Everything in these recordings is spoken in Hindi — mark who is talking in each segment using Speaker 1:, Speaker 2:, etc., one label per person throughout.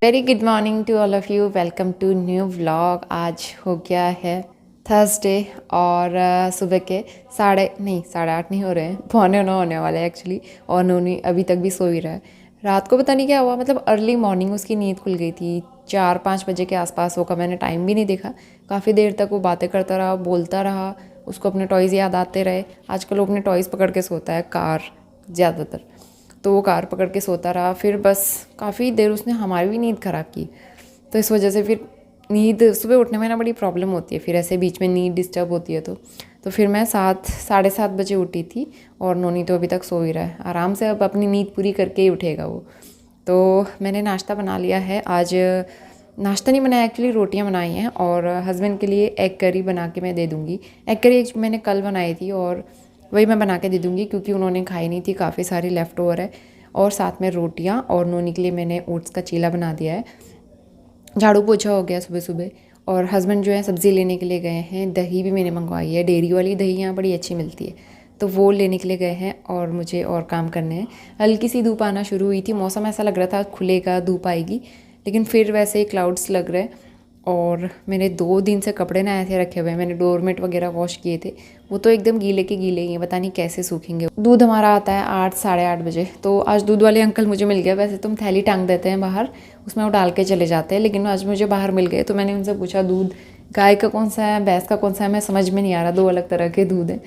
Speaker 1: Very good morning to all of you. Welcome to new vlog. आज हो गया है थर्सडे और सुबह के साढ़े आठ नहीं हो रहे हैं, 8:45 होने वाले हैं एक्चुअली। और नोनी अभी तक भी सो ही रहा है। रात को पता नहीं क्या हुआ, मतलब अर्ली मॉर्निंग उसकी नींद खुल गई थी। 4-5 बजे के आसपास होगा, मैंने टाइम भी नहीं देखा। काफ़ी देर तक वो बातें करता रहा, बोलता रहा, उसको अपने टॉयज़ याद आते रहे। आजकल वो अपने टॉयज़ पकड़ के सोता है, कार ज़्यादातर, तो वो कार पकड़ के सोता रहा। फिर बस काफ़ी देर उसने हमारी भी नींद ख़राब की। तो इस वजह से फिर नींद सुबह उठने में ना बड़ी प्रॉब्लम होती है, फिर ऐसे बीच में नींद डिस्टर्ब होती है। तो फिर मैं 7 साढ़े 7 बजे उठी थी और नोनी तो अभी तक सो ही रहा है आराम से। अब अपनी नींद पूरी करके ही उठेगा वो। तो मैंने नाश्ता बना लिया है। आज नाश्ता नहीं बनाया एक्चुअली, रोटियां बनाई हैं और हस्बैंड के लिए एग करी बना के मैं दे दूँगी। एग करी मैंने कल बनाई थी और वही मैं बना के दे दूँगी क्योंकि उन्होंने खाई नहीं थी, काफ़ी सारी लेफ़्ट ओवर है। और साथ में रोटियां, और नोनी के लिए मैंने ओट्स का चीला बना दिया है। झाड़ू पोछा हो गया सुबह सुबह। और हस्बैंड जो है सब्ज़ी लेने के लिए गए हैं। दही भी मैंने मंगवाई है, डेयरी वाली दही यहाँ बड़ी अच्छी मिलती है, तो वो लेने के लिए गए हैं। और मुझे और काम करने हैं। हल्की सी धूप आना शुरू हुई थी, मौसम ऐसा लग रहा था खुलेगा, धूप आएगी, लेकिन फिर वैसे ही क्लाउड्स लग रहे। और मैंने 2 दिन से कपड़े ना ऐसे रखे हुए हैं। मैंने डोरमेट वगैरह वॉश किए थे, वो तो एकदम गीले के गीले ही हैं, पता नहीं कैसे सूखेंगे। दूध हमारा आता है 8 साढ़े 8 बजे, तो आज दूध वाले अंकल मुझे मिल गया। वैसे तुम थैली टांग देते हैं बाहर, उसमें वो डाल के चले जाते हैं, लेकिन आज मुझे बाहर मिल गए। तो मैंने उनसे पूछा दूध गाय का कौन सा है, भैंस का कौन सा है, मैं समझ में नहीं आ रहा, 2 अलग तरह के दूध हैं।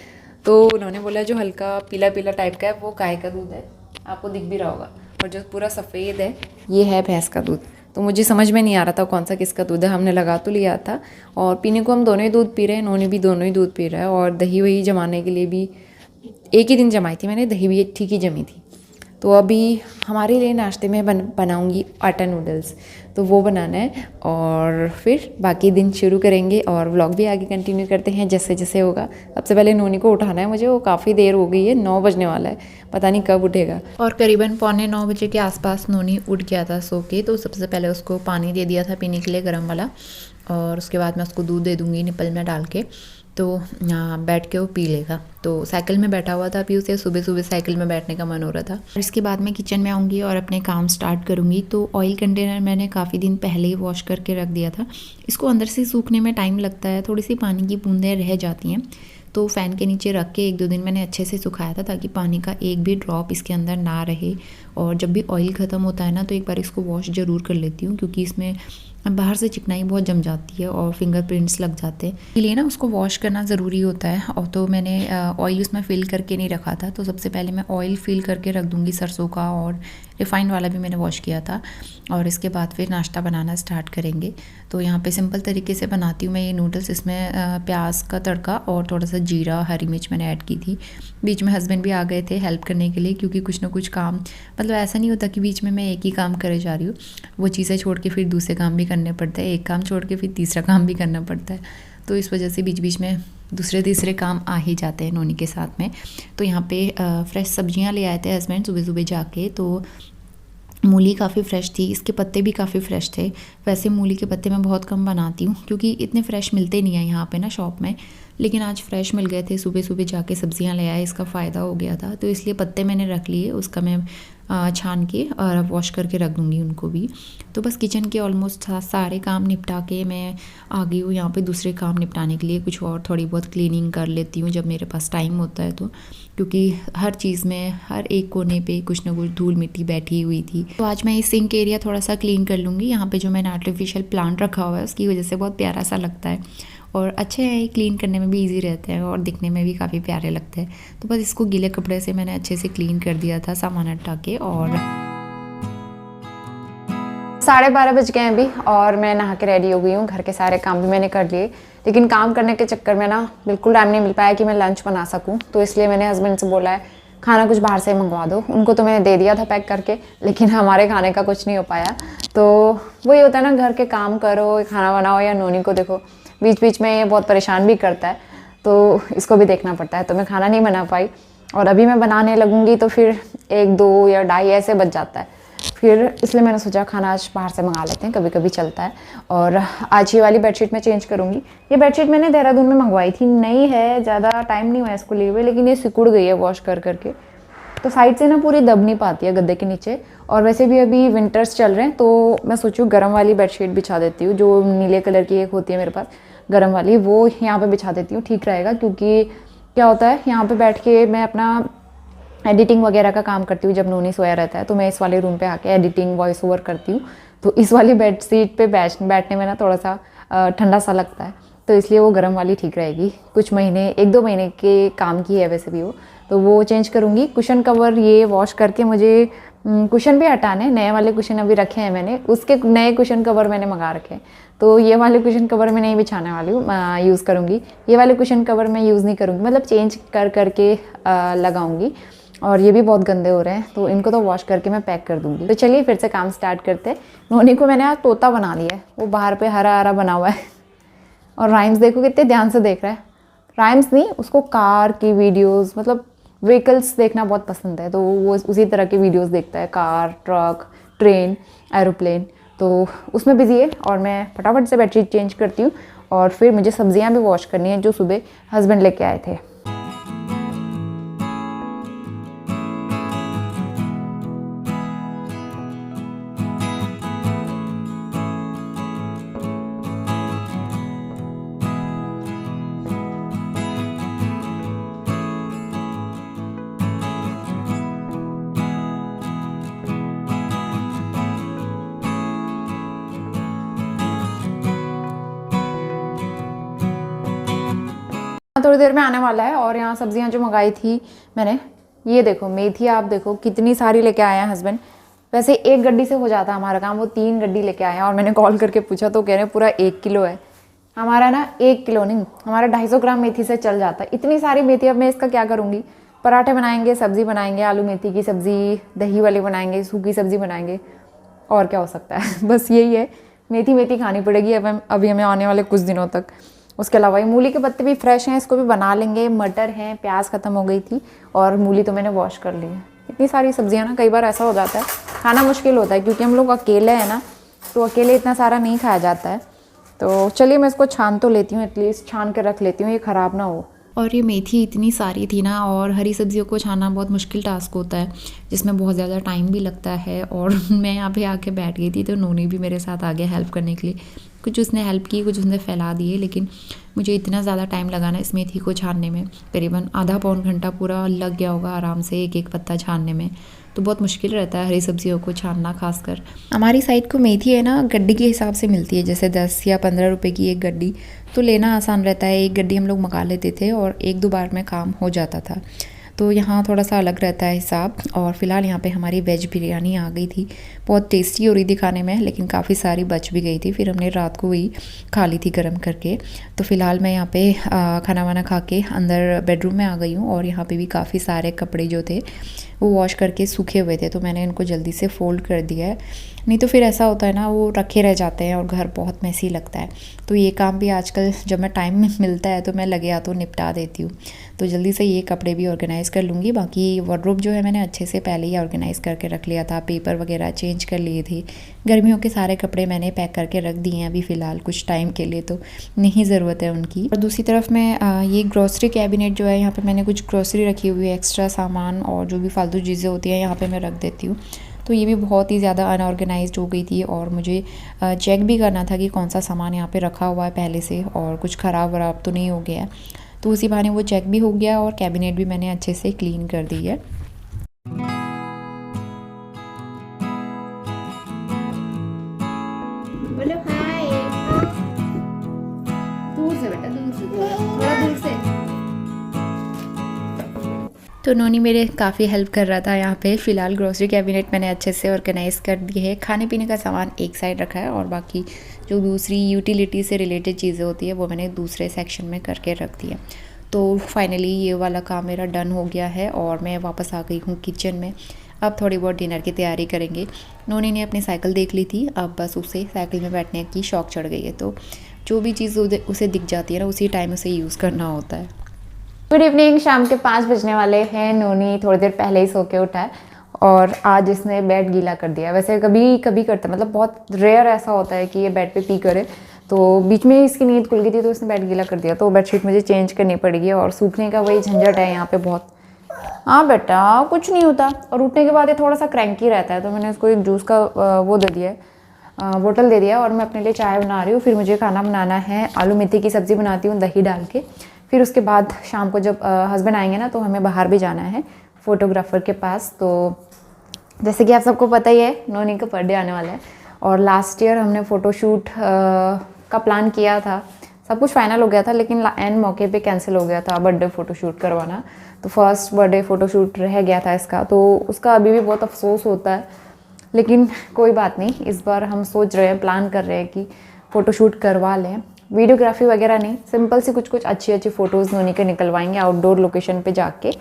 Speaker 1: तो उन्होंने बोला जो हल्का पीला पीला टाइप का है वो गाय का दूध है, आपको दिख भी रहा होगा, और जो पूरा सफ़ेद है ये है भैंस का दूध। तो मुझे समझ में नहीं आ रहा था कौन सा किसका दूध है। हमने लगा तो लिया था, और पीने को हम दोनों ही दूध पी रहे हैं, इन्होंने भी दोनों ही दूध पी रहा है। और दही वही जमाने के लिए भी एक ही दिन जमाई थी मैंने, दही भी ठीक ही जमी थी। तो अभी हमारे लिए नाश्ते में बनाऊंगी आटा नूडल्स, तो वो बनाना है और फिर बाकी दिन शुरू करेंगे और व्लॉग भी आगे कंटिन्यू करते हैं जैसे जैसे होगा। सबसे पहले नोनी को उठाना है मुझे, वो काफ़ी देर हो गई है, 9 बजने वाला है, पता नहीं कब उठेगा। और करीबन 8:45 बजे के आसपास नोनी उठ गया था सो के। तो सबसे पहले उसको पानी दे दिया था पीने के लिए गर्म वाला, और उसके बाद मैं उसको दूध दे दूँगी निप्पल में डाल के, तो बैठ के वो पी लेगा। तो साइकिल में बैठा हुआ था अभी, उसे सुबह सुबह साइकिल में बैठने का मन हो रहा था। और इसके बाद मैं किचन में आऊँगी और अपने काम स्टार्ट करूँगी। तो ऑयल कंटेनर मैंने काफ़ी दिन पहले ही वॉश करके रख दिया था। इसको अंदर से सूखने में टाइम लगता है, थोड़ी सी पानी की बूंदें रह जाती हैं, तो फ़ैन के नीचे रख के 1-2 दिन मैंने अच्छे से सुखाया था ताकि पानी का एक भी ड्रॉप इसके अंदर ना रहे। और जब भी ऑयल ख़त्म होता है ना, तो एक बार इसको वॉश ज़रूर कर लेती हूँ, क्योंकि इसमें बाहर से चिकनाई बहुत जम जाती है और फिंगरप्रिंट्स लग जाते हैं, इसलिए ना उसको वॉश करना ज़रूरी होता है। और तो मैंने ऑयल उसमें फ़िल करके नहीं रखा था, तो सबसे पहले मैं ऑयल फ़िल करके रख दूँगी सरसों का, और रिफ़ाइंड वाला भी मैंने वॉश किया था। और इसके बाद फिर नाश्ता बनाना स्टार्ट करेंगे। तो यहाँ पे सिंपल तरीके से बनाती हूँ मैं ये नूडल्स। इसमें प्याज का तड़का और थोड़ा सा जीरा, हरी मिर्च मैंने ऐड की थी। बीच में हस्बैंड भी आ गए थे हेल्प करने के लिए, क्योंकि कुछ ना कुछ काम, मतलब ऐसा नहीं होता कि बीच में मैं एक ही काम करे जा रही हूँ, वो चीज़ें छोड़ के फिर दूसरे काम भी करने पड़ते हैं, एक काम छोड़ के फिर तीसरा काम भी करना पड़ता है। तो इस वजह से बीच बीच में दूसरे तीसरे काम आ ही जाते हैं नोनी के साथ में। तो यहाँ पे फ्रेश सब्जियाँ ले आए थे हस्बैंड सुबह सुबह जाके। तो मूली काफ़ी फ़्रेश थी, इसके पत्ते भी काफ़ी फ़्रेश थे। वैसे मूली के पत्ते मैं बहुत कम बनाती हूँ, क्योंकि इतने फ़्रेश मिलते नहीं हैं यहाँ पे ना शॉप में, लेकिन आज फ़्रेश मिल गए थे। सुबह सुबह जाके सब्जियाँ ले आए, इसका फ़ायदा हो गया था, तो इसलिए पत्ते मैंने रख लिए। उसका मैं छान के और वॉश करके रख दूँगी उनको भी। तो बस किचन के ऑलमोस्ट सारे काम निपटा के मैं आ गई हूँ यहाँ पे दूसरे काम निपटाने के लिए। कुछ और थोड़ी बहुत क्लीनिंग कर लेती हूँ जब मेरे पास टाइम होता है, तो क्योंकि हर चीज़ में हर एक कोने पे कुछ ना कुछ धूल मिट्टी बैठी हुई थी। तो आज मैं इस सिंक एरिया थोड़ा सा क्लीन कर लूँगी। यहाँ पे जो मैंने आर्टिफिशियल प्लांट रखा हुआ है उसकी वजह से बहुत प्यारा सा लगता है, और अच्छे हैं, क्लीन करने में भी इजी रहते हैं और दिखने में भी काफ़ी प्यारे लगते हैं। तो बस इसको गीले कपड़े से मैंने अच्छे से क्लीन कर दिया था सामान हटा के। और 12:30 बज गए हैं अभी, और मैं नहा के रेडी हो गई हूँ। घर के सारे काम भी मैंने कर लिए, लेकिन काम करने के चक्कर में ना बिल्कुल टाइम नहीं मिल पाया कि मैं लंच बना सकूँ। तो इसलिए मैंने हस्बैंड से बोला है खाना कुछ बाहर से मंगवा दो। उनको तो मैंने दे दिया था पैक करके, लेकिन हमारे खाने का कुछ नहीं हो पाया। तो वही होता है ना, घर के काम करो, खाना बनाओ या नोनी को देखो, बीच बीच में ये बहुत परेशान भी करता है, तो इसको भी देखना पड़ता है। तो मैं खाना नहीं बना पाई, और अभी मैं बनाने लगूंगी तो फिर 1, 2 या 2:30 ऐसे बज जाता है फिर, इसलिए मैंने सोचा खाना आज बाहर से मंगा लेते हैं, कभी कभी चलता है। और आज ये वाली बेडशीट मैं चेंज करूँगी। ये बेडशीट मैंने देहरादून में मंगवाई थी, नई है, ज़्यादा टाइम नहीं हुआ इसको लिए हुए, लेकिन ये सिकुड़ गई है वॉश कर करके। तो साइड से ना पूरी दब नहीं पाती है गद्दे के नीचे। और वैसे भी अभी विंटर्स चल रहे हैं तो मैं सोचूँ गर्म वाली बेडशीट बिछा देती हूँ, जो नीले कलर की एक होती है मेरे पास गर्म वाली, वो यहाँ पे बिछा देती हूँ, ठीक रहेगा। क्योंकि क्या होता है, यहाँ पे बैठ के मैं अपना एडिटिंग वगैरह का काम करती हूँ जब नोनी सोया रहता है, तो मैं इस वाले रूम पे आके एडिटिंग वॉइस ओवर करती हूँ। तो इस वाली बेड सीट पे बैठने में ना थोड़ा सा ठंडा सा लगता है, तो इसलिए वो गर्म वाली ठीक रहेगी। कुछ महीने 1-2 महीने के काम की है वैसे भी वो, तो वो चेंज करूँगी। कुशन कवर ये वॉश करके मुझे कुशन भी हटाने, नए वाले कुशन अभी रखे हैं मैंने, उसके नए कुशन कवर मैंने मंगा रखे हैं। तो ये वाले कुशन कवर मैं नहीं बिछाने वाली हूँ, यूज़ करूँगी। ये वाले कुशन कवर मैं यूज़ नहीं करूँगी, मतलब चेंज कर करके लगाऊँगी। और ये भी बहुत गंदे हो रहे हैं, तो इनको तो वॉश करके मैं पैक कर दूँगी। तो चलिए फिर से काम स्टार्ट करते हैं। नोनी को मैंने आज तोता बना लिया है, वो बाहर पे हरा हरा बना हुआ है। और राइम्स देखो कितने ध्यान से देख रहा है। राइम्स नहीं, उसको कार की वीडियोस, मतलब व्हीकल्स देखना बहुत पसंद है, तो वो उसी तरह की वीडियोस देखता है, कार, ट्रक, ट्रेन, एरोप्लेन, तो उसमें बिजी है। और मैं फटाफट से बेडशीट चेंज करती हूँ और फिर मुझे सब्जियाँ भी वॉश करनी है जो सुबह हस्बैंड लेके आए थे। थोड़ी देर में आने वाला है। और यहाँ सब्जियाँ जो मंगाई थी मैंने, ये देखो मेथी, आप देखो कितनी सारी लेके आए हैं हस्बैंड। वैसे एक गड्डी से हो जाता है हमारा काम, वो 3 गड्डी लेके आए हैं। और मैंने कॉल करके पूछा तो कह रहे हैं पूरा 1 किलो है। हमारा ना 1 किलो नहीं, हमारा 250 ग्राम मेथी से चल जाता है। इतनी सारी मेथी, अब मैं इसका क्या करूँगी? पराठे बनाएंगे, सब्ज़ी बनाएंगे, आलू मेथी की सब्ज़ी, दही वाली बनाएंगे, सूखी सब्ज़ी बनाएंगे, और क्या हो सकता है। बस यही है, मेथी मेथी खानी पड़ेगी अब अभी हमें आने वाले कुछ दिनों तक। उसके अलावा ये मूली के पत्ते भी फ्रेश हैं, इसको भी बना लेंगे। मटर हैं, प्याज ख़त्म हो गई थी, और मूली तो मैंने वॉश कर ली है। इतनी सारी सब्जियां ना, कई बार ऐसा हो जाता है खाना मुश्किल होता है, क्योंकि हम लोग अकेले हैं ना, तो अकेले इतना सारा नहीं खाया जाता है। तो चलिए मैं इसको छान तो लेती हूँ, एटलीस्ट छान के रख लेती हूँ, ये ख़राब ना हो। और ये मेथी इतनी सारी थी ना, और हरी सब्जियों को छानना बहुत मुश्किल टास्क होता है, जिसमें बहुत ज़्यादा टाइम भी लगता है। और मैं यहाँ पे आके बैठ गई थी, तो नोनी भी मेरे साथ आ गया हेल्प करने के लिए। कुछ उसने हेल्प की, कुछ उसने फैला दिए, लेकिन मुझे इतना ज़्यादा टाइम लगा ना इस मेथी को छानने में, करीबन आधा पौन घंटा पूरा लग गया होगा आराम से एक एक पत्ता छानने में। तो बहुत मुश्किल रहता है हरी सब्जियों को छानना, खासकर हमारी साइड को मेथी है ना गड्डी के हिसाब से मिलती है, जैसे 10 या 15 रुपए की एक गड्डी, तो लेना आसान रहता है। एक गड्डी हम लोग मंगा लेते थे और 1-2 बार में काम हो जाता था। तो यहाँ थोड़ा सा अलग रहता है हिसाब। और फ़िलहाल यहाँ पे हमारी वेज बिरयानी आ गई थी, बहुत टेस्टी हो रही थी खाने में, लेकिन काफ़ी सारी बच भी गई थी, फिर हमने रात को वही खा ली थी गर्म करके। तो फ़िलहाल मैं यहाँ पे खाना वाना खा के अंदर बेडरूम में आ गई हूँ। और यहाँ पे भी काफ़ी सारे कपड़े जो थे वो वॉश करके सूखे हुए थे, तो मैंने इनको जल्दी से फ़ोल्ड कर दिया है, नहीं तो फिर ऐसा होता है ना, वो रखे रह जाते हैं और घर बहुत मैसी लगता है। तो ये काम भी आजकल जब मैं टाइम मिलता है तो मैं लगे हाथों निपटा देती हूँ। तो जल्दी से ये कपड़े भी ऑर्गेनाइज़ कर लूँगी। बाकी वार्डरोब जो है मैंने अच्छे से पहले ही ऑर्गेनाइज़ करके रख लिया था, पेपर वगैरह चेंज कर लिए थे। गर्मियों के सारे कपड़े मैंने पैक करके रख दिए हैं अभी फ़िलहाल कुछ टाइम के लिए, तो नहीं ज़रूरत है उनकी। और दूसरी तरफ मैं ये ग्रॉसरी कैबिनेट जो है, यहाँ पर मैंने कुछ ग्रॉसरी रखी हुई है, एक्स्ट्रा सामान और जो भी फालतू चीज़ें होती हैं यहाँ पर मैं रख देती हूँ। तो ये भी बहुत ही ज़्यादा अनऑर्गेनाइज्ड हो गई थी, और मुझे चेक भी करना था कि कौन सा सामान यहाँ पे रखा हुआ है पहले से और कुछ ख़राब वराब तो नहीं हो गया है। तो उसी बहाने वो चेक भी हो गया और कैबिनेट भी मैंने अच्छे से क्लीन कर दी है। बोलो हाय। दूर से बेटा, दूर से, थोड़ा दूर से। तो नोनी मेरे काफ़ी हेल्प कर रहा था यहाँ पे। फ़िलहाल ग्रोसरी कैबिनेट मैंने अच्छे से ऑर्गेनाइज़ कर दी है, खाने पीने का सामान एक साइड रखा है, और बाकी जो दूसरी यूटिलिटी से रिलेटेड चीज़ें होती है वो मैंने दूसरे सेक्शन में करके रख दी है। तो फाइनली ये वाला काम मेरा डन हो गया है और मैं वापस आ गई हूँ किचन में। अब थोड़ी बहुत डिनर की तैयारी करेंगे। नोनी ने अपनी साइकिल देख ली थी, अब बस उसे साइकिल में बैठने की शौक़ चढ़ गई है, तो जो भी चीज़ उसे दिख जाती है ना, उसी टाइम उसे यूज़ करना होता है। गुड इवनिंग, शाम के 5 बजने वाले हैं। नोनी थोड़ी देर पहले ही सो के उठा है और आज इसने बेड गीला कर दिया। वैसे कभी कभी करता है, मतलब बहुत रेयर ऐसा होता है कि ये बेड पे पी करे, तो बीच में इसकी नींद खुल गई थी तो इसने बेड गीला कर दिया। तो बेडशीट मुझे चेंज करनी पड़ेगी और सूखने का वही झंझट है यहाँ पे बहुत। हाँ बेटा कुछ नहीं होता। और उठने के बाद ये थोड़ा सा क्रैंकी रहता है, तो मैंने इसको एक जूस का वो दे दिया है, बोतल दे दिया। और मैं अपने लिए चाय बना रही हूँ। फिर मुझे खाना बनाना है, आलू मेथी की सब्ज़ी बनाती हूँ दही डाल के। फिर उसके बाद शाम को जब हस्बैंड आएंगे ना, तो हमें बाहर भी जाना है फ़ोटोग्राफ़र के पास। तो जैसे कि आप सबको पता ही है, नोनी का बर्थडे आने वाला है। और लास्ट ईयर हमने फ़ोटोशूट का प्लान किया था, सब कुछ फाइनल हो गया था, लेकिन एंड मौके पे कैंसिल हो गया था बर्थडे फ़ोटोशूट करवाना। तो फर्स्ट बर्थडे फ़ोटोशूट रह गया था इसका, तो उसका अभी भी बहुत अफसोस होता है। लेकिन कोई बात नहीं, इस बार हम सोच रहे हैं, प्लान कर रहे हैं कि फ़ोटोशूट करवा लें। वीडियोग्राफी वगैरह नहीं, सिंपल सी कुछ अच्छी फ़ोटोज़ नोनी के निकलवाएंगे आउटडोर लोकेशन पे जाके।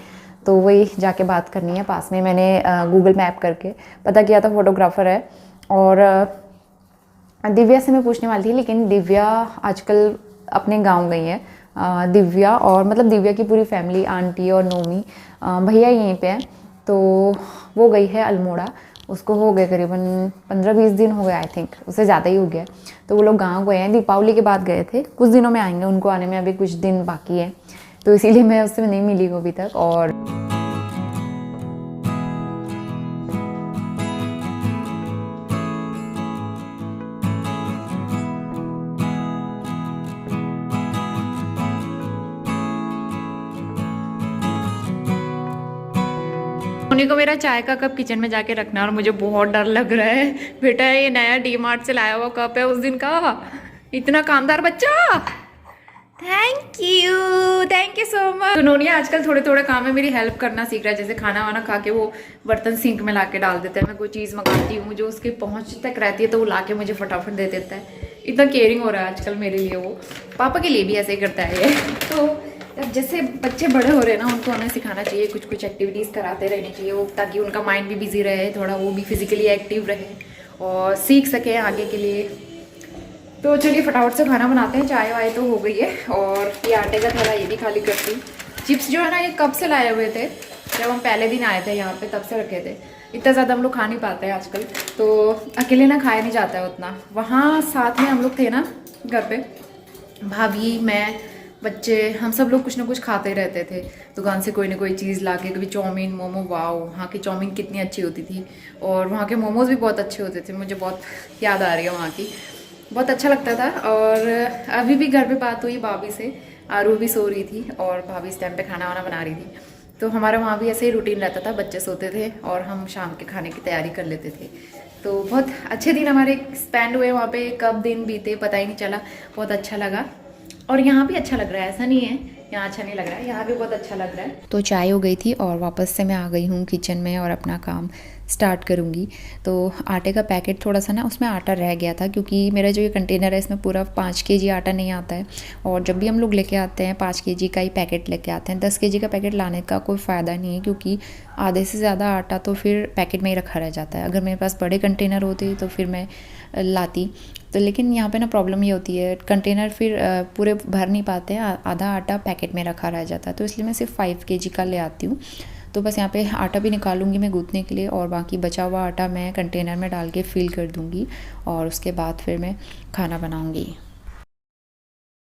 Speaker 1: तो वही जाके बात करनी है पास में। मैंने गूगल मैप करके पता किया था, फ़ोटोग्राफ़र है। और दिव्या से मैं पूछने वाली थी, लेकिन दिव्या आजकल अपने गांव गई है। दिव्या और मतलब दिव्या की पूरी फैमिली, आंटी और नोमी, भैया यहीं पे हैं। तो वो गई है अल्मोड़ा। उसको हो गए करीबन 15-20 दिन हो गए, आई थिंक उससे ज़्यादा ही हो गया। तो वो लोग गांव गए हैं, दीपावली के बाद गए थे। कुछ दिनों में आएंगे, उनको आने में अभी कुछ दिन बाकी है। तो इसीलिए मैं उससे नहीं मिली हूँ अभी तक। और उन्हीं को मेरा चाय का कप किचन में जाके रखना, और मुझे बहुत डर लग रहा है। बेटा ये नया डी-मार्ट से लाया हुआ कप है उस दिन का, इतना कामदार बच्चा। Thank you so much. तो नोनिया आजकल थोड़े थोड़े काम में मेरी हेल्प करना सीख रहा है। जैसे खाना वाना खा के वो बर्तन सिंक में ला के डाल देता है। मैं कोई चीज़ मंगाती हूँ जो उसके पहुँच तक रहती है, तो वो ला के मुझे फटाफट दे देता है। इतना केयरिंग हो रहा है आजकल मेरे लिए। वो पापा के लिए भी ऐसे ही करता है ये। तो जैसे बच्चे बड़े हो रहे हैं ना, उनको हमें सिखाना चाहिए, कुछ एक्टिविटीज़ कराते रहनी चाहिए वो, ताकि उनका माइंड भी बिजी रहे, थोड़ा वो भी फिजिकली एक्टिव रहे और सीख सकें आगे के लिए। तो चलिए फटाफट से खाना बनाते हैं। चाय वाय तो हो गई है, और ये आटे का थैला ये भी खाली करती हूँ। चिप्स जो है ना, ये कब से लाए हुए थे, जब हम पहले दिन आए थे यहाँ पे तब से रखे थे। इतना ज़्यादा हम लोग खा नहीं पाते हैं आजकल, तो अकेले ना खाया नहीं जाता है उतना। वहाँ साथ में हम लोग थे ना घर पे, भाभी, मैं, बच्चे, हम सब लोग कुछ ना कुछ खाते रहते थे दुकान से कोई ना कोई चीज़ ला के। कभी चाउमीन, मोमो, वाओ वहाँ की चाउमीन कितनी अच्छी होती थी, और वहाँ के मोमोज़ भी बहुत अच्छे होते थे। मुझे बहुत याद आ रही है वहाँ की, बहुत अच्छा लगता था। और अभी भी घर पे बात हुई भाभी से, आरू भी सो रही थी और भाभी इस टाइम पे खाना वाना बना रही थी। तो हमारा वहाँ भी ऐसे ही रूटीन रहता था, बच्चे सोते थे और हम शाम के खाने की तैयारी कर लेते थे। तो बहुत अच्छे दिन हमारे स्पेंड हुए वहाँ पे, कब दिन बीते पता ही नहीं चला, बहुत अच्छा लगा। और यहाँ भी अच्छा लग रहा है, ऐसा नहीं है यहाँ अच्छा नहीं लग रहा है, यहाँ भी बहुत अच्छा लग रहा है। तो चाय हो गई थी और वापस से मैं आ गई हूँ किचन में और अपना काम स्टार्ट करूँगी। तो आटे का पैकेट थोड़ा सा ना, उसमें आटा रह गया था, क्योंकि मेरा जो ये कंटेनर है इसमें पूरा 5 kg आटा नहीं आता है। और जब भी हम लोग लेके आते हैं 5 kg का ही पैकेट लेके आते हैं। 10 kg का पैकेट लाने का कोई फ़ायदा नहीं है, क्योंकि आधे से ज़्यादा आटा तो फिर पैकेट में ही रखा रह जाता है। अगर मेरे पास बड़े कंटेनर होते तो फिर मैं लाती। तो लेकिन यहाँ पे ना प्रॉब्लम ये होती है, कंटेनर फिर पूरे भर नहीं पाते हैं, आधा आटा पैकेट में रखा रह जाता है। तो इसलिए मैं सिर्फ 5 kg का ले आती हूँ। तो बस यहाँ पे आटा भी निकालूंगी मैं गूँथने के लिए, और बाकी बचा हुआ आटा मैं कंटेनर में डाल के फिल कर दूँगी, और उसके बाद फिर मैं खाना बनाऊँगी।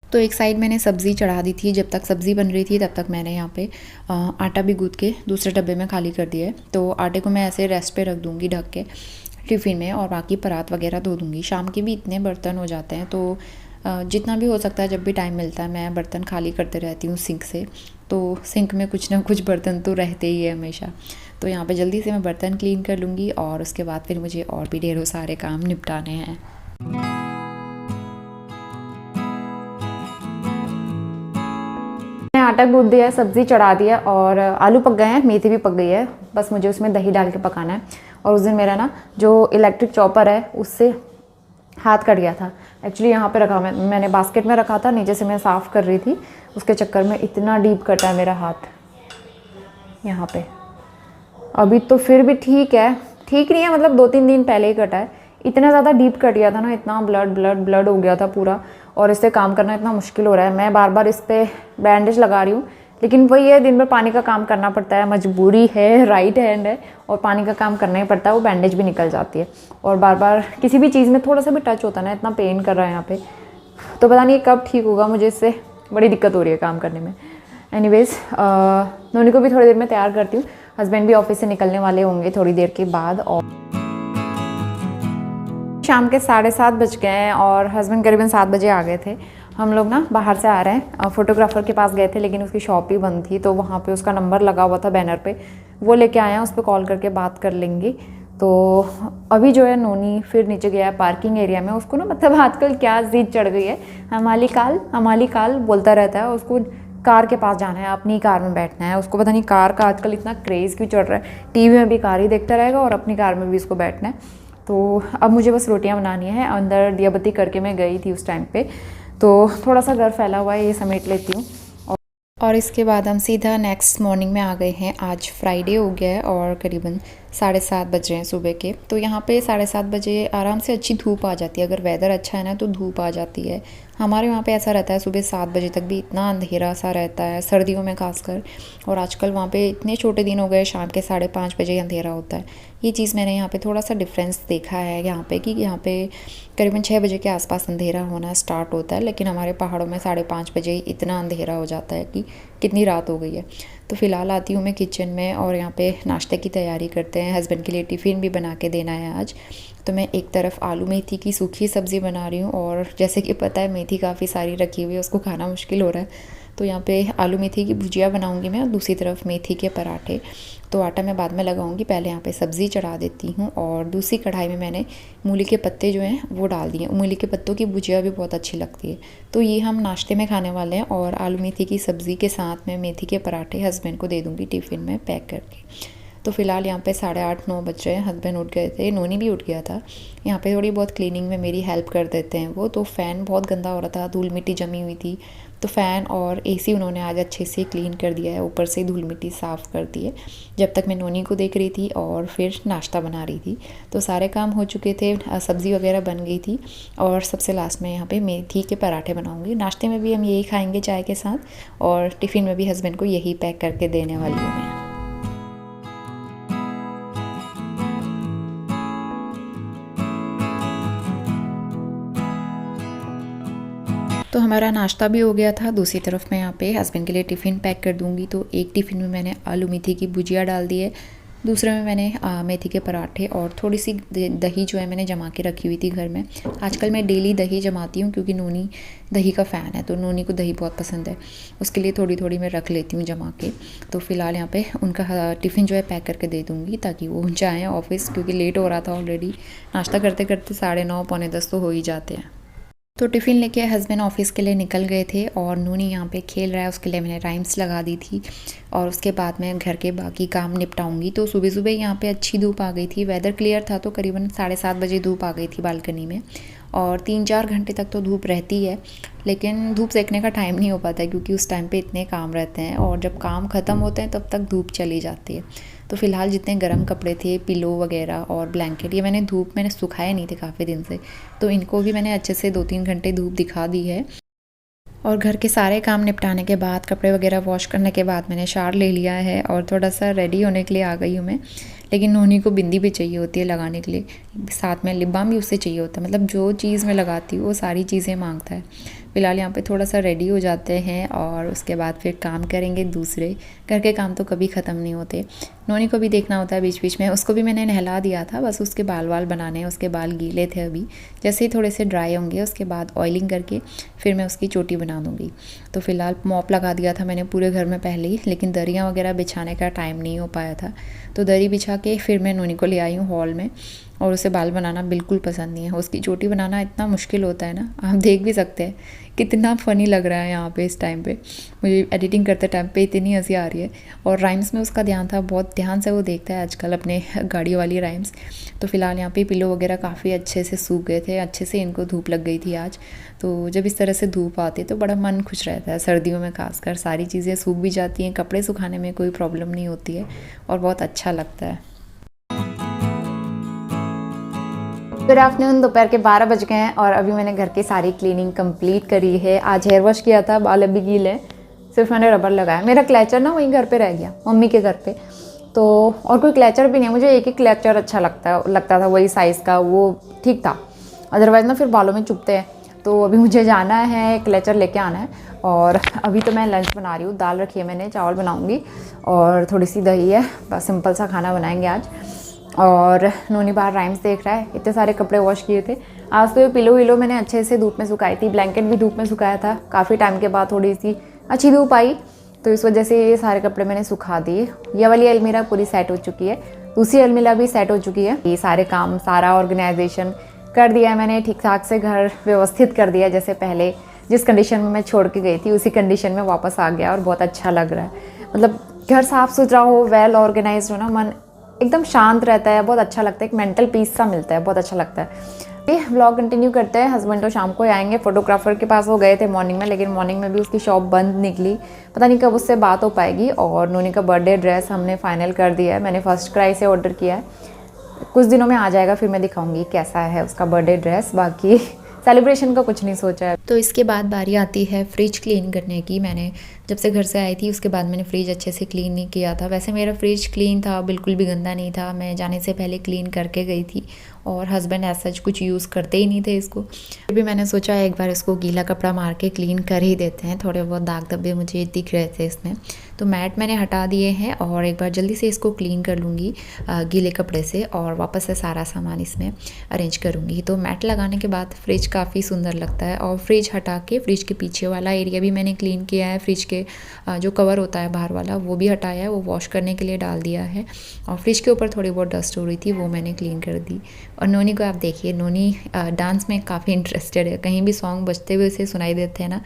Speaker 1: तो एक साइड मैंने सब्ज़ी चढ़ा दी थी, जब तक सब्ज़ी बन रही थी तब तक मैंने यहाँ पे आटा भी गूँथ के दूसरे डब्बे में खाली कर दिया है। तो आटे को मैं ऐसे रेस्ट पे रख दूँगी ढक के टिफ़िन में, और बाकी परात वगैरह धो दूँगी। शाम के भी इतने बर्तन हो जाते हैं, तो जितना भी हो सकता है जब भी टाइम मिलता है मैं बर्तन खाली करते रहती हूँ सिंक से। तो सिंक में कुछ ना कुछ बर्तन तो रहते ही है हमेशा। तो यहाँ पे जल्दी से मैं बर्तन क्लीन कर लूँगी, और उसके बाद फिर मुझे और भी ढेरों सारे काम निपटाने हैं। आटा गूँथ दिया है, सब्ज़ी चढ़ा दिया, और आलू पक गए हैं, मेथी भी पक गई है। बस मुझे उसमें दही डाल के पकाना है। और उस दिन मेरा ना जो इलेक्ट्रिक चॉपर है उससे हाथ कट गया था। एक्चुअली यहाँ पे रखा, मैंने बास्केट में रखा था, नीचे से मैं साफ़ कर रही थी, उसके चक्कर में इतना डीप कटा है मेरा हाथ यहाँ पे। अभी तो फिर भी ठीक है, ठीक नहीं है, मतलब 2-3 दिन पहले ही कटा है। इतना ज़्यादा डीप कट गया था ना, इतना ब्लड हो गया था पूरा, और इससे काम करना इतना मुश्किल हो रहा है। मैं बार बार इस पर बैंडेज लगा रही हूँ, लेकिन वही है, दिन भर पानी का काम करना पड़ता है, मजबूरी है, राइट हैंड है और पानी का काम करना ही पड़ता है। वो बैंडेज भी निकल जाती है, और बार बार किसी भी चीज़ में थोड़ा सा भी टच होता है ना, इतना पेन कर रहा है यहाँ पे। तो पता नहीं कब ठीक होगा, मुझे इससे बड़ी दिक्कत हो रही है काम करने में। एनीवेज नोनी को भी थोड़ी देर में तैयार करती हूँ। हस्बैंड भी ऑफिस से निकलने वाले होंगे थोड़ी देर के बाद। और शाम के 7:30 बज गए हैं और हस्बैंड करीबन 7 बजे आ गए थे। हम लोग ना बाहर से आ रहे हैं, फ़ोटोग्राफ़र के पास गए थे लेकिन उसकी शॉप ही बंद थी, तो वहाँ पे उसका नंबर लगा हुआ था बैनर पे, वो लेके आए हैं, उस पर कॉल करके बात कर लेंगे। तो अभी जो है नोनी फिर नीचे गया है पार्किंग एरिया में। उसको ना मतलब आजकल क्या ज़िद चढ़ गई है, हमारी काल बोलता रहता है। उसको कार के पास जाना है, अपनी कार में बैठना है। उसको पता नहीं कार का आजकल इतना क्रेज़ क्यों चढ़ रहा है, टीवी में भी कार ही देखता रहेगा और अपनी कार में भी उसको बैठना है। तो अब मुझे बस रोटियां बनानी है। अंदर दिया बत्ती करके मैं गई थी उस टाइम पे, तो थोड़ा सा घर फैला हुआ है, ये समेट लेती हूँ। और इसके बाद हम सीधा नेक्स्ट मॉर्निंग में आ गए हैं। आज फ्राइडे हो गया है और करीबन 7:30 बज रहे हैं सुबह के। तो यहाँ पे 7:30 बजे आराम से अच्छी धूप आ जाती है। अगर वेदर अच्छा है ना तो धूप आ जाती है। हमारे वहाँ पे ऐसा रहता है सुबह 7 बजे तक भी इतना अंधेरा सा रहता है, सर्दियों में खासकर। और आजकल वहाँ पे इतने छोटे दिन हो गए, शाम के 5:30 बजे अंधेरा होता है। ये चीज़ मैंने यहाँ पे थोड़ा सा डिफरेंस देखा है यहाँ पे, कि यहाँ पे करीबन 6 बजे के आसपास अंधेरा होना स्टार्ट होता है, लेकिन हमारे पहाड़ों में 5:30 बजे इतना अंधेरा हो जाता है कि कितनी रात हो गई है। तो फ़िलहाल आती हूँ मैं किचन में और यहाँ पे नाश्ते की तैयारी करते हैं। हस्बैंड के लिए टिफ़िन भी बना के देना है आज। तो मैं एक तरफ आलू मेथी की सूखी सब्ज़ी बना रही हूँ, और जैसे कि पता है मेथी काफ़ी सारी रखी हुई है, उसको खाना मुश्किल हो रहा है। तो यहाँ पे आलू मेथी की भुजिया बनाऊँगी मैं, और दूसरी तरफ मेथी के पराठे। तो आटा मैं बाद में लगाऊंगी, पहले यहाँ पे सब्ज़ी चढ़ा देती हूँ। और दूसरी कढ़ाई में मैंने मूली के पत्ते जो हैं वो डाल दिए। मूली के पत्तों की भुजिया भी बहुत अच्छी लगती है। तो ये हम नाश्ते में खाने वाले हैं, और आलू मेथी की सब्ज़ी के साथ में मेथी के पराठे हस्बैंड को दे दूँगी टिफ़िन में पैक करके। तो फ़िलहाल यहाँ पे 8:30-9 बज रहे हैं। हस्बैंड उठ गए थे, नोनी भी उठ गया था। यहाँ पे थोड़ी बहुत क्लीनिंग में मेरी हेल्प कर देते हैं वो। तो फ़ैन बहुत गंदा हो रहा था, धूल मिट्टी जमी हुई थी, तो फ़ैन और एसी उन्होंने आज अच्छे से क्लीन कर दिया है, ऊपर से धूल मिट्टी साफ़ कर दी है। जब तक मैं नोनी को देख रही थी और फिर नाश्ता बना रही थी, तो सारे काम हो चुके थे, सब्ज़ी वगैरह बन गई थी। और सबसे लास्ट में यहाँ पे मेथी के पराठे बनाऊँगी। नाश्ते में भी हम यही खाएँगे चाय के साथ, और टिफ़िन में भी हस्बैंड को यही पैक करके देने वाली हूँ मैं। तो हमारा नाश्ता भी हो गया था। दूसरी तरफ मैं यहाँ पे हस्बैंड के लिए टिफ़िन पैक कर दूँगी। तो एक टिफ़िन में मैंने आलू मेथी की भुजिया डाल दी है, दूसरे में मैंने मेथी के पराठे और थोड़ी सी दही जो है मैंने जमा के रखी हुई थी घर में। आजकल मैं डेली दही जमाती हूँ, क्योंकि नोनी दही का फ़ैन है, तो नोनी को दही बहुत पसंद है। उसके लिए थोड़ी थोड़ी मैं रख लेती हूँ जमा के। तो फ़िलहाल यहाँ पे उनका टिफ़िन जो है पैक करके दे दूँगी, ताकि वो जाएँ ऑफ़िस, क्योंकि लेट हो रहा था ऑलरेडी। नाश्ता करते करते 9:30 पौने 10 तो हो ही जाते हैं। तो टिफ़िन लेके हस्बैंड ऑफिस के लिए निकल गए थे, और नूनी यहाँ पे खेल रहा है, उसके लिए मैंने राइम्स लगा दी थी। और उसके बाद मैं घर के बाकी काम निपटाऊंगी। तो सुबह सुबह यहाँ पे अच्छी धूप आ गई थी, वेदर क्लियर था, तो करीबन 7:30 बजे धूप आ गई थी बालकनी में। और 3-4 घंटे तक तो धूप रहती है, लेकिन धूप सेकने का टाइम नहीं हो पाता है, क्योंकि उस टाइम पे इतने काम रहते हैं, और जब काम ख़त्म होते हैं तब तक धूप चली जाती है। तो फ़िलहाल जितने गर्म कपड़े थे, पिलो वगैरह और ब्लैंकेट, ये मैंने धूप मैंने सुखाए नहीं थे काफ़ी दिन से, तो इनको भी मैंने अच्छे से 2-3 घंटे धूप दिखा दी है। और घर के सारे काम निपटाने के बाद, कपड़े वगैरह वॉश करने के बाद मैंने शावर ले लिया है, और थोड़ा सा रेडी होने के लिए आ गई हूँ मैं। लेकिन नोनी को बिंदी भी चाहिए होती है लगाने के लिए, साथ में लिप बाम भी उससे चाहिए होता है। मतलब जो चीज़ मैं लगाती हूँ वो सारी चीज़ें मांगता है। फ़िलहाल यहाँ पे थोड़ा सा रेडी हो जाते हैं, और उसके बाद फिर काम करेंगे दूसरे। घर के काम तो कभी ख़त्म नहीं होते। नोनी को भी देखना होता है बीच बीच में। उसको भी मैंने नहला दिया था, बस उसके बाल बनाने हैं। उसके बाल गीले थे अभी, जैसे ही थोड़े से ड्राई होंगे उसके बाद ऑयलिंग करके फिर मैं उसकी चोटी बना दूँगी। तो फ़िलहाल मॉप लगा दिया था मैंने पूरे घर में पहले ही, लेकिन दरियाँ वगैरह बिछाने का टाइम नहीं हो पाया था। तो दरी बिछा के फिर मैं नोनी को ले आई हूँ हॉल में। और उसे बाल बनाना बिल्कुल पसंद नहीं है। उसकी चोटी बनाना इतना मुश्किल होता है ना, आप देख भी सकते हैं कितना फ़नी लग रहा है यहाँ पे इस टाइम पे। मुझे एडिटिंग करते टाइम पे इतनी हंसी आ रही है। और राइम्स में उसका ध्यान था, बहुत ध्यान से वो देखता है आजकल अपने गाड़ी वाली राइम्स। तो फ़िलहाल यहाँ पे पिलो वगैरह काफ़ी अच्छे से सूख गए थे, अच्छे से इनको धूप लग गई थी आज। तो जब इस तरह से धूप आती है तो बड़ा मन खुश रहता है। सर्दियों में खासकर सारी चीज़ें सूख भी जाती हैं, कपड़े सुखाने में कोई प्रॉब्लम नहीं होती है, और बहुत अच्छा लगता है। गुड आफ्टरनून, दोपहर के 12 बज गए हैं, और अभी मैंने घर की सारी क्लीनिंग कंप्लीट करी है। आज हेयर वॉश किया था, बाल अभी गीले हैं, सिर्फ मैंने रबर लगाया। मेरा क्लैचर ना वहीं घर पे रह गया, मम्मी के घर पे। तो और कोई क्लैचर भी नहीं, मुझे एक ही क्लैचर अच्छा लगता था, वही साइज़ का, वो ठीक था। अदरवाइज़ ना फिर बालों में चुभते हैं। तो अभी मुझे जाना है, क्लेचर लेके आना है। और अभी तो मैं लंच बना रही हूँ, दाल रखी है मैंने, चावल बनाऊँगी और थोड़ी सी दही है, बस सिंपल सा खाना बनाएंगे आज। और नोनी बाहर राइम्स देख रहा है। इतने सारे कपड़े वॉश किए थे आज, तो ये पिलो विलो मैंने अच्छे से धूप में सुखाई थी, ब्लैंकेट भी धूप में सुखाया था। काफ़ी टाइम के बाद थोड़ी सी अच्छी धूप आई, तो इस वजह से ये सारे कपड़े मैंने सुखा दिए। ये वाली अलमीरा पूरी सेट हो चुकी है, दूसरी अलमीरा भी सेट हो चुकी है। ये सारे काम, सारा ऑर्गेनाइजेशन कर दिया है मैंने, ठीक ठाक से घर व्यवस्थित कर दिया। जैसे पहले जिस कंडीशन में मैं छोड़ के गई थी उसी कंडीशन में वापस आ गया और बहुत अच्छा लग रहा है। मतलब घर साफ़ सुथरा हो, वेल ऑर्गेनाइज हो ना, मन एकदम शांत रहता है, बहुत अच्छा लगता है, एक मेंटल पीस सा मिलता है, बहुत अच्छा लगता है। ये व्लॉग कंटिन्यू करते हैं। हस्बैंड तो शाम को आएंगे, फोटोग्राफर के पास वो गए थे मॉर्निंग में, लेकिन मॉर्निंग में भी उसकी शॉप बंद निकली, पता नहीं कब उससे बात हो पाएगी। और नोनी का बर्थडे ड्रेस हमने फाइनल कर दिया है, मैंने फर्स्ट क्राई से ऑर्डर किया है, कुछ दिनों में आ जाएगा, फिर मैं दिखाऊंगी कैसा है उसका बर्थडे ड्रेस। बाकी सेलिब्रेशन का कुछ नहीं सोचा है। तो इसके बाद बारी आती है फ्रिज क्लीन करने की। मैंने जब से घर से आई थी उसके बाद मैंने फ्रिज अच्छे से क्लीन नहीं किया था। वैसे मेरा फ्रिज क्लीन था, बिल्कुल भी गंदा नहीं था, मैं जाने से पहले क्लीन करके गई थी। और हस्बैंड ऐसा कुछ यूज़ करते ही नहीं थे इसको, फिर भी मैंने सोचा एक बार इसको गीला कपड़ा मार के क्लीन कर ही देते हैं। थोड़े बहुत दाग धब्बे मुझे दिख रहे थे इसमें, तो मैट मैंने हटा दिए हैं और एक बार जल्दी से इसको क्लीन कर लूँगी गीले कपड़े से, और वापस से सारा सामान इसमें अरेंज करूँगी। तो मैट लगाने के बाद फ्रिज काफ़ी सुंदर लगता है। और फ्रिज हटा के फ्रिज के पीछे वाला एरिया भी मैंने क्लीन किया है, फ्रिज के जो कवर होता है बाहर वाला वो भी हटाया है, वो वॉश करने के लिए डाल दिया है। और फ्रिज के ऊपर थोड़ी बहुत डस्ट हो रही थी, वो मैंने क्लीन कर दी। और नोनी को आप देखिए, नोनी डांस में काफ़ी इंटरेस्टेड है, कहीं भी सॉन्ग बजते हुए उसे सुनाई देते हैं ना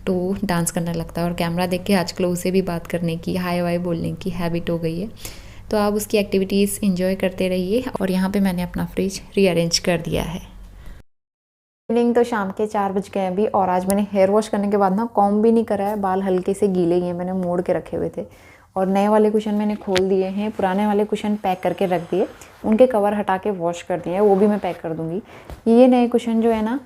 Speaker 1: तो डांस करने लगता है। और कैमरा देख के आजकल उसे भी बात करने की, हाय वाय बोलने की हैबिट हो गई है। तो आप उसकी एक्टिविटीज़ इंजॉय करते रहिए। और यहाँ पे मैंने अपना फ्रिज रीअरेंज कर दिया है। इवनिंग तो शाम के 4 बज गए अभी, और आज मैंने हेयर वॉश करने के बाद ना कॉम्ब भी नहीं करा है, बाल हल्के से गीले ही हैं, मैंने मोड़ के रखे हुए थे। और नए वाले कुशन मैंने खोल दिए हैं, पुराने वाले कुशन पैक करके रख दिए, उनके कवर हटा के वॉश कर दिए हैं, वो भी मैं पैक कर दूँगी। ये नए कुशन जो है ना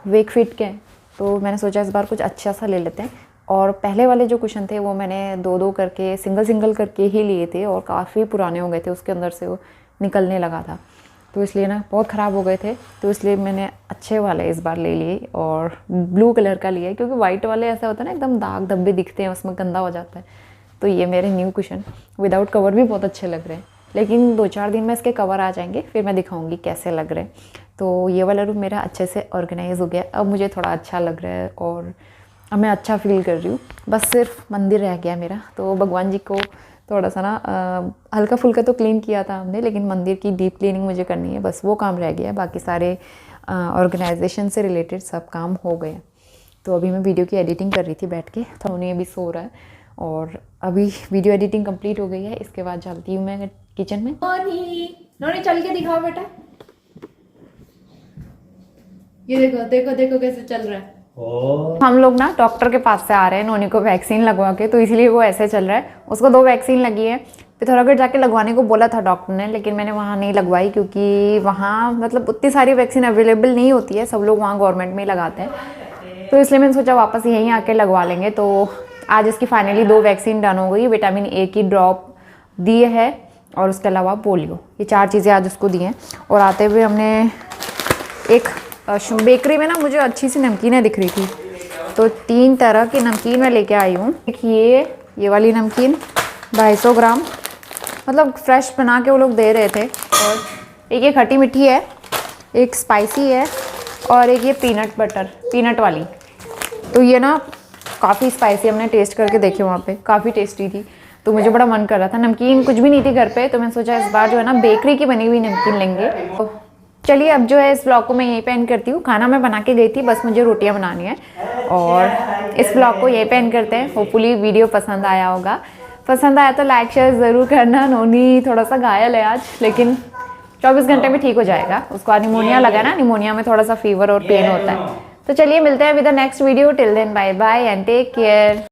Speaker 1: वेकफिट के हैं, तो मैंने सोचा इस बार कुछ अच्छा सा ले लेते हैं। और पहले वाले जो कुशन थे वो मैंने 2-2 करके सिंगल करके ही लिए थे, और काफ़ी पुराने हो गए थे, उसके अंदर से वो निकलने लगा था, तो इसलिए ना बहुत ख़राब हो गए थे, तो इसलिए मैंने अच्छे वाले इस बार ले लिए। और ब्लू कलर का लिया है, क्योंकि वाइट वाले ऐसा होता है ना एकदम दाग धब्बे दिखते हैं, उसमें गंदा हो जाता है। तो ये मेरे न्यू कुशन विदाउट कवर भी बहुत अच्छे लग रहे हैं, लेकिन 2-4 दिन में इसके कवर आ जाएंगे, फिर मैं दिखाऊंगी कैसे लग रहे हैं। तो ये वाला रूम मेरा अच्छे से ऑर्गेनाइज हो गया, अब मुझे थोड़ा अच्छा लग रहा है और अब मैं अच्छा फील कर रही हूँ। बस सिर्फ मंदिर रह गया मेरा, तो भगवान जी को थोड़ा सा ना हल्का फुल्का तो क्लीन किया था हमने, लेकिन मंदिर की डीप क्लीनिंग मुझे करनी है, बस वो काम रह गया है। बाकी सारे ऑर्गेनाइजेशन से रिलेटेड सब काम हो गए। तो अभी मैं वीडियो की एडिटिंग कर रही थी बैठ के, तो उन्हें अभी सो रहा है और अभी वीडियो एडिटिंग कंप्लीट हो गई है। इसके बाद जाती हूँ मैं किचन में। नोनी चल के दिखाओ बेटा, ये देखो देखो देखो कैसे चल रहा है। हम लोग ना डॉक्टर के पास से आ रहे हैं नोनी को वैक्सीन लगवा के, तो इसलिए वो ऐसे चल रहा है। उसको 2 वैक्सीन लगी है, पिथौरागढ़ जाके लगवाने को बोला था डॉक्टर ने, लेकिन मैंने वहाँ नहीं लगवाई, क्योंकि वहाँ मतलब उतनी सारी वैक्सीन अवेलेबल नहीं होती है, सब लोग वहाँ गवर्नमेंट में ही लगाते हैं, तो इसलिए मैंने सोचा वापस यहीं आके लगवा लेंगे। तो आज इसकी फाइनली 2 वैक्सीन डन हो गई। विटामिन ए की ड्रॉप दिए है और उसके अलावा पोलियो, ये 4 चीज़ें आज उसको दी हैं। और आते हुए हमने एक बेकरी में ना मुझे अच्छी सी नमकीनें दिख रही थी, तो 3 तरह की नमकीन मैं लेके आई हूँ। एक ये वाली नमकीन 250 ग्राम, मतलब फ्रेश बना के वो लोग दे रहे थे। और एक ये खट्टी मीठी है, एक स्पाइसी है, और एक ये पीनट वाली। तो ये ना काफ़ी स्पाइसी, हमने टेस्ट करके देखे वहाँ पे, काफ़ी टेस्टी थी, तो मुझे बड़ा मन कर रहा था। नमकीन कुछ भी नहीं थी घर पे, तो मैंने सोचा इस बार जो है ना बेकरी की बनी हुई नमकीन लेंगे। तो चलिए अब जो है इस ब्लॉग को मैं यहीं पे एंड करती हूँ। खाना मैं बना के गई थी, बस मुझे रोटियां बनानी है, और इस ब्लॉग को यहीं पे एंड करते हैं। होपफुली वीडियो पसंद आया होगा, पसंद आया तो लाइक शेयर ज़रूर करना। नोनी थोड़ा सा घायल है आज, लेकिन 24 घंटे में ठीक हो जाएगा। उसको निमोनिया लगा ना, निमोनिया में थोड़ा सा फीवर और पेन होता है। तो चलिए मिलते हैं with the next video. Till then bye bye and take care.